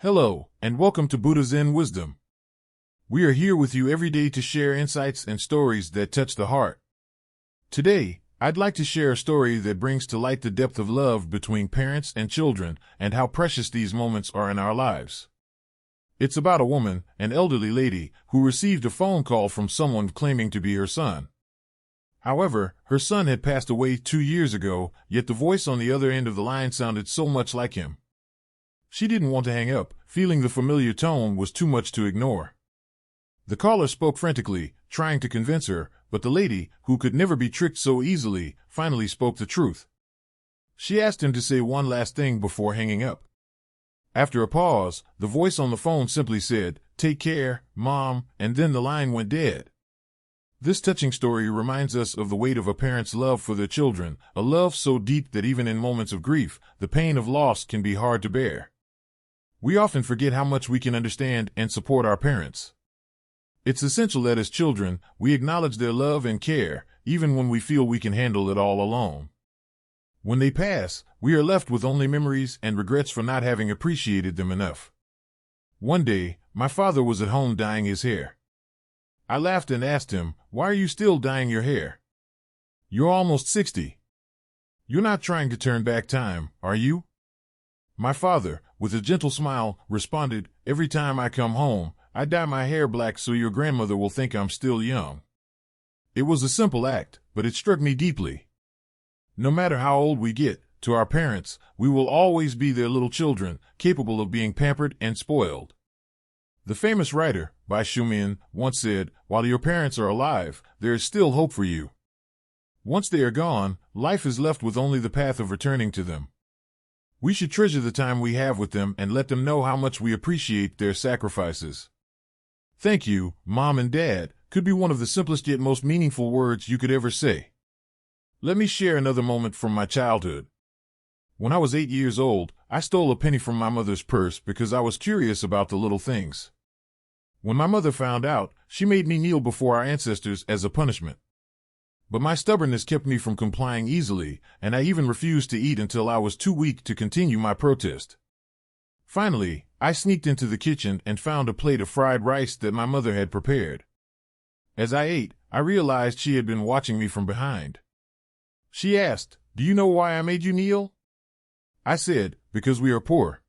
Hello, and welcome to Buddha Zen Wisdom. We are here with you every day to share insights and stories that touch the heart. Today, I'd like to share a story that brings to light the depth of love between parents and children and how precious these moments are in our lives. It's about a woman, an elderly lady, who received a phone call from someone claiming to be her son. However, her son had passed away 2 years ago, yet the voice on the other end of the line sounded so much like him. She didn't want to hang up, feeling the familiar tone was too much to ignore. The caller spoke frantically, trying to convince her, but the lady, who could never be tricked so easily, finally spoke the truth. She asked him to say one last thing before hanging up. After a pause, the voice on the phone simply said, "Take care, Mom," and then the line went dead. This touching story reminds us of the weight of a parent's love for their children, a love so deep that even in moments of grief, the pain of loss can be hard to bear. We often forget how much we can understand and support our parents. It's essential that as children, we acknowledge their love and care, even when we feel we can handle it all alone. When they pass, we are left with only memories and regrets for not having appreciated them enough. One day, my father was at home dyeing his hair. I laughed and asked him, "Why are you still dyeing your hair? You're almost 60. You're not trying to turn back time, are you?" My father, with a gentle smile, responded, "Every time I come home, I dye my hair black so your grandmother will think I'm still young." It was a simple act, but it struck me deeply. No matter how old we get, to our parents, we will always be their little children, capable of being pampered and spoiled. The famous writer, Bai Shumian, once said, "While your parents are alive, there is still hope for you. Once they are gone, life is left with only the path of returning to them." We should treasure the time we have with them and let them know how much we appreciate their sacrifices. "Thank you, Mom and Dad," could be one of the simplest yet most meaningful words you could ever say. Let me share another moment from my childhood. When I was 8 years old, I stole a penny from my mother's purse because I was curious about the little things. When my mother found out, she made me kneel before our ancestors as a punishment. But my stubbornness kept me from complying easily, and I even refused to eat until I was too weak to continue my protest. Finally, I sneaked into the kitchen and found a plate of fried rice that my mother had prepared. As I ate, I realized she had been watching me from behind. She asked, "Do you know why I made you kneel?" I said, "Because we are poor."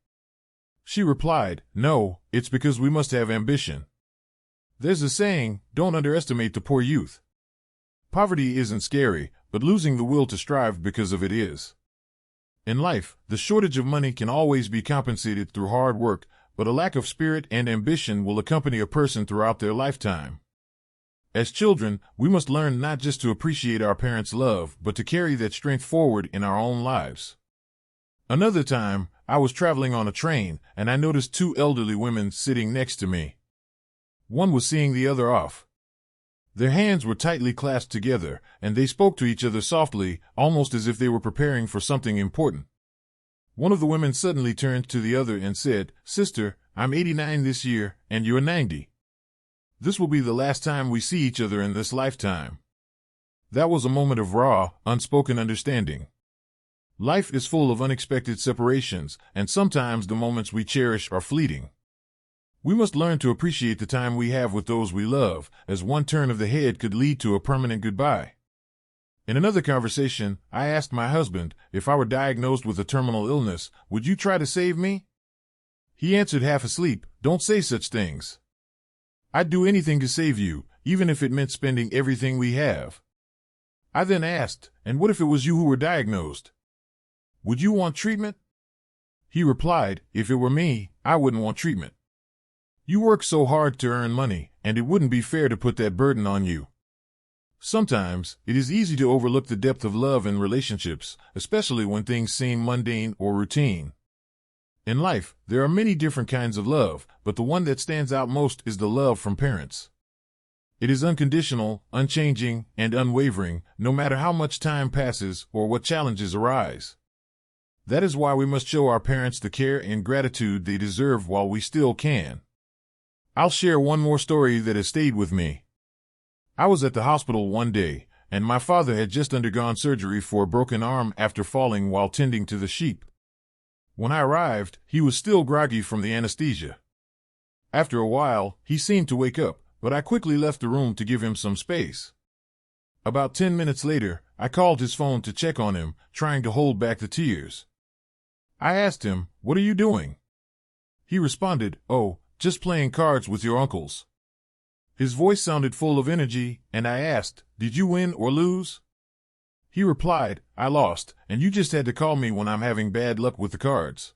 She replied, "No, it's because we must have ambition. There's a saying, don't underestimate the poor youth. Poverty isn't scary, but losing the will to strive because of it is." In life, the shortage of money can always be compensated through hard work, but a lack of spirit and ambition will accompany a person throughout their lifetime. As children, we must learn not just to appreciate our parents' love, but to carry that strength forward in our own lives. Another time, I was traveling on a train, and I noticed 2 elderly women sitting next to me. One was seeing the other off. Their hands were tightly clasped together, and they spoke to each other softly, almost as if they were preparing for something important. One of the women suddenly turned to the other and said, "Sister, I'm 89 this year, and you're 90. This will be the last time we see each other in this lifetime." That was a moment of raw, unspoken understanding. Life is full of unexpected separations, and sometimes the moments we cherish are fleeting. We must learn to appreciate the time we have with those we love, as one turn of the head could lead to a permanent goodbye. In another conversation, I asked my husband, "If I were diagnosed with a terminal illness, would you try to save me?" He answered half asleep, "Don't say such things. I'd do anything to save you, even if it meant spending everything we have." I then asked, "And what if it was you who were diagnosed? Would you want treatment?" He replied, "If it were me, I wouldn't want treatment. You work so hard to earn money, and it wouldn't be fair to put that burden on you." Sometimes, it is easy to overlook the depth of love in relationships, especially when things seem mundane or routine. In life, there are many different kinds of love, but the one that stands out most is the love from parents. It is unconditional, unchanging, and unwavering, no matter how much time passes or what challenges arise. That is why we must show our parents the care and gratitude they deserve while we still can. I'll share one more story that has stayed with me. I was at the hospital one day, and my father had just undergone surgery for a broken arm after falling while tending to the sheep. When I arrived, he was still groggy from the anesthesia. After a while, he seemed to wake up, but I quickly left the room to give him some space. About 10 minutes later, I called his phone to check on him, trying to hold back the tears. I asked him, "What are you doing?" He responded, "Oh, just playing cards with your uncles." His voice sounded full of energy, and I asked, "Did you win or lose?" He replied, "I lost, and you just had to call me when I'm having bad luck with the cards."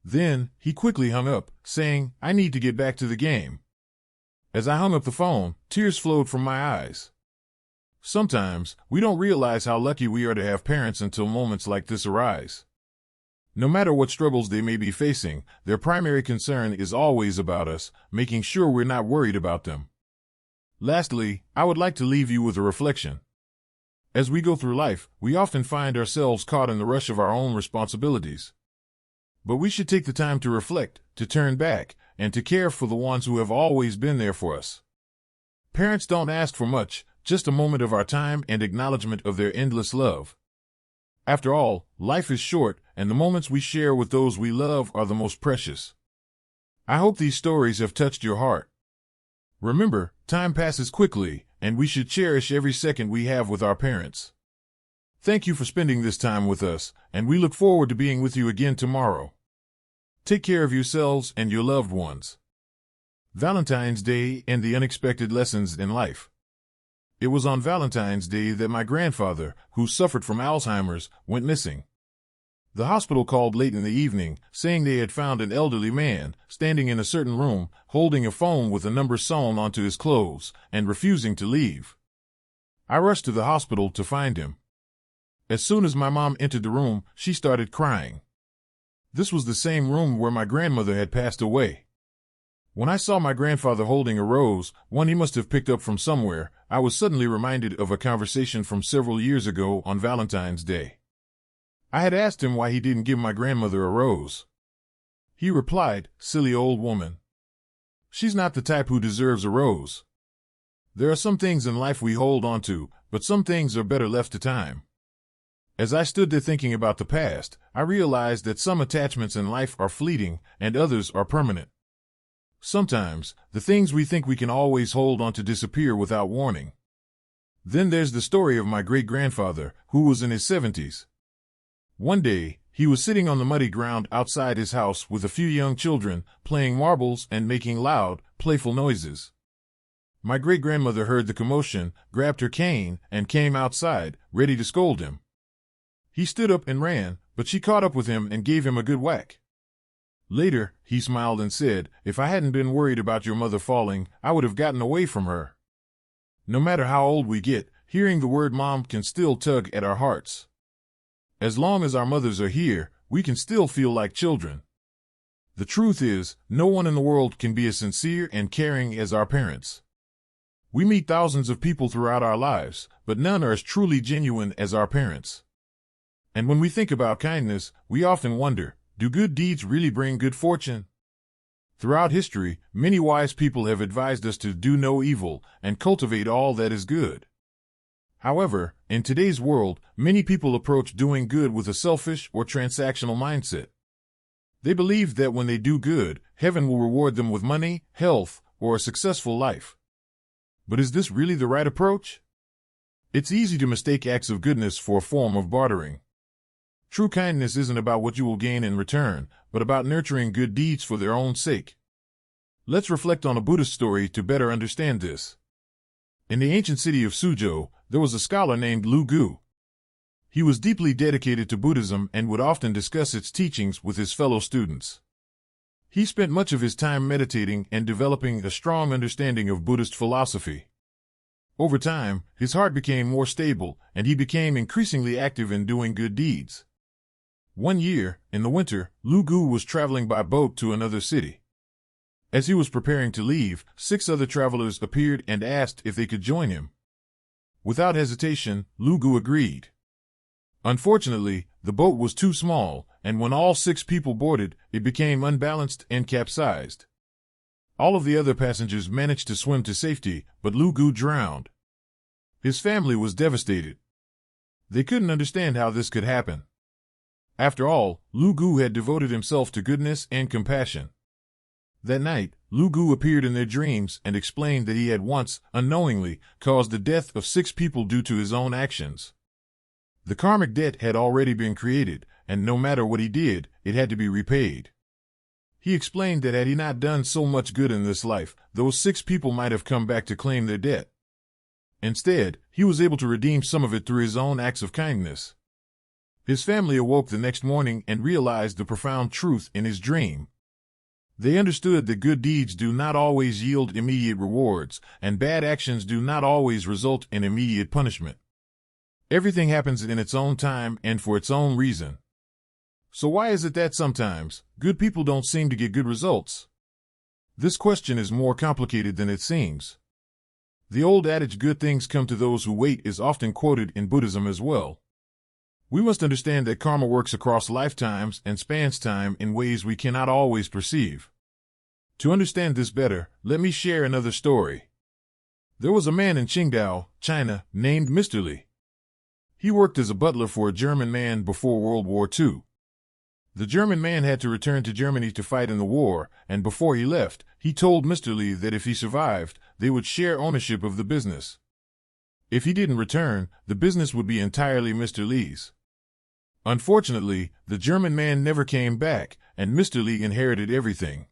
Then, he quickly hung up, saying, "I need to get back to the game." As I hung up the phone, tears flowed from my eyes. Sometimes, we don't realize how lucky we are to have parents until moments like this arise. No matter what struggles they may be facing, their primary concern is always about us, making sure we're not worried about them. Lastly, I would like to leave you with a reflection. As we go through life, we often find ourselves caught in the rush of our own responsibilities. But we should take the time to reflect, to turn back, and to care for the ones who have always been there for us. Parents don't ask for much, just a moment of our time and acknowledgement of their endless love. After all, life is short, and the moments we share with those we love are the most precious. I hope these stories have touched your heart. Remember, time passes quickly, and we should cherish every second we have with our parents. Thank you for spending this time with us, and we look forward to being with you again tomorrow. Take care of yourselves and your loved ones. Valentine's Day and the unexpected lessons in life. It was on Valentine's Day that my grandfather, who suffered from Alzheimer's, went missing. The hospital called late in the evening, saying they had found an elderly man, standing in a certain room, holding a phone with a number sewn onto his clothes, and refusing to leave. I rushed to the hospital to find him. As soon as my mom entered the room, she started crying. This was the same room where my grandmother had passed away. When I saw my grandfather holding a rose, one he must have picked up from somewhere, I was suddenly reminded of a conversation from several years ago on Valentine's Day. I had asked him why he didn't give my grandmother a rose. He replied, "Silly old woman. She's not the type who deserves a rose." There are some things in life we hold on to, but some things are better left to time. As I stood there thinking about the past, I realized that some attachments in life are fleeting and others are permanent. Sometimes, the things we think we can always hold on to disappear without warning. Then there's the story of my great-grandfather, who was in his 70s. One day, he was sitting on the muddy ground outside his house with a few young children, playing marbles and making loud, playful noises. My great-grandmother heard the commotion, grabbed her cane, and came outside, ready to scold him. He stood up and ran, but she caught up with him and gave him a good whack. Later, he smiled and said, "If I hadn't been worried about your mother falling, I would have gotten away from her." No matter how old we get, hearing the word mom can still tug at our hearts. As long as our mothers are here, we can still feel like children. The truth is, no one in the world can be as sincere and caring as our parents. We meet thousands of people throughout our lives, but none are as truly genuine as our parents. And when we think about kindness, we often wonder, do good deeds really bring good fortune? Throughout history, many wise people have advised us to do no evil and cultivate all that is good. However, in today's world, many people approach doing good with a selfish or transactional mindset. They believe that when they do good, heaven will reward them with money, health, or a successful life. But is this really the right approach? It's easy to mistake acts of goodness for a form of bartering. True kindness isn't about what you will gain in return, but about nurturing good deeds for their own sake. Let's reflect on a Buddhist story to better understand this. In the ancient city of Suzhou, there was a scholar named Lu Gu. He was deeply dedicated to Buddhism and would often discuss its teachings with his fellow students. He spent much of his time meditating and developing a strong understanding of Buddhist philosophy. Over time, his heart became more stable, and he became increasingly active in doing good deeds. One year, in the winter, Lu Gu was traveling by boat to another city. As he was preparing to leave, 6 other travelers appeared and asked if they could join him. Without hesitation, Lu Gu agreed. Unfortunately, the boat was too small, and when all 6 people boarded, it became unbalanced and capsized. All of the other passengers managed to swim to safety, but Lu Gu drowned. His family was devastated. They couldn't understand how this could happen. After all, Lu Gu had devoted himself to goodness and compassion. That night, Lu Gu appeared in their dreams and explained that he had once, unknowingly, caused the death of 6 people due to his own actions. The karmic debt had already been created, and no matter what he did, it had to be repaid. He explained that had he not done so much good in this life, those 6 people might have come back to claim their debt. Instead, he was able to redeem some of it through his own acts of kindness. His family awoke the next morning and realized the profound truth in his dream. They understood that good deeds do not always yield immediate rewards, and bad actions do not always result in immediate punishment. Everything happens in its own time and for its own reason. So why is it that sometimes good people don't seem to get good results? This question is more complicated than it seems. The old adage, good things come to those who wait, is often quoted in Buddhism as well. We must understand that karma works across lifetimes and spans time in ways we cannot always perceive. To understand this better, let me share another story. There was a man in Qingdao, China, named Mr. Li. He worked as a butler for a German man before World War II. The German man had to return to Germany to fight in the war, and before he left, he told Mr. Li that if he survived, they would share ownership of the business. If he didn't return, the business would be entirely Mr. Li's. Unfortunately, the German man never came back, and Mr. Li inherited everything.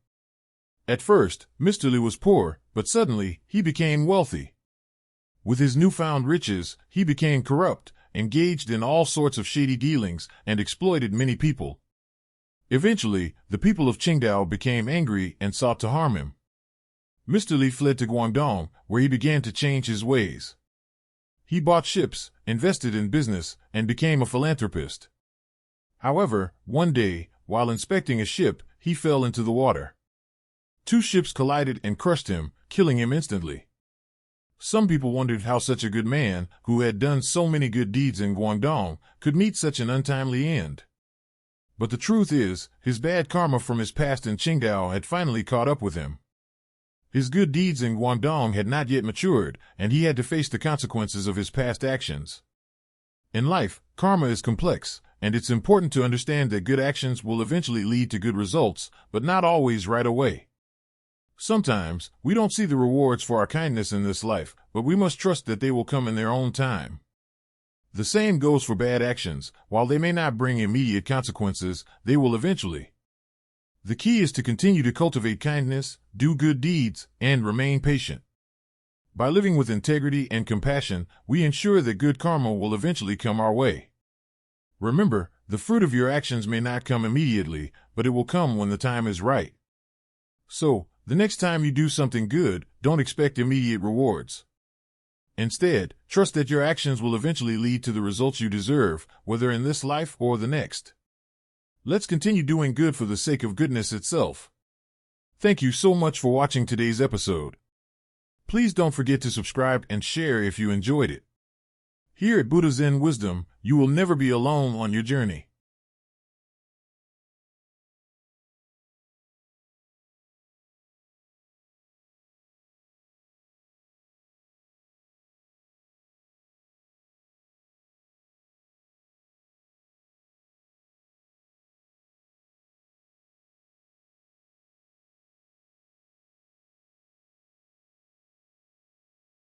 At first, Mr. Li was poor, but suddenly, he became wealthy. With his newfound riches, he became corrupt, engaged in all sorts of shady dealings, and exploited many people. Eventually, the people of Qingdao became angry and sought to harm him. Mr. Li fled to Guangdong, where he began to change his ways. He bought ships, invested in business, and became a philanthropist. However, one day, while inspecting a ship, he fell into the water. 2 ships collided and crushed him, killing him instantly. Some people wondered how such a good man, who had done so many good deeds in Guangdong, could meet such an untimely end. But the truth is, his bad karma from his past in Qingdao had finally caught up with him. His good deeds in Guangdong had not yet matured, and he had to face the consequences of his past actions. In life, karma is complex, and it's important to understand that good actions will eventually lead to good results, but not always right away. Sometimes, we don't see the rewards for our kindness in this life, but we must trust that they will come in their own time. The same goes for bad actions. While they may not bring immediate consequences, they will eventually. The key is to continue to cultivate kindness, do good deeds, and remain patient. By living with integrity and compassion, we ensure that good karma will eventually come our way. Remember, the fruit of your actions may not come immediately, but it will come when the time is right. So, the next time you do something good, don't expect immediate rewards. Instead, trust that your actions will eventually lead to the results you deserve, whether in this life or the next. Let's continue doing good for the sake of goodness itself. Thank you so much for watching today's episode. Please don't forget to subscribe and share if you enjoyed it. Here at Buddha Zen Wisdom, you will never be alone on your journey.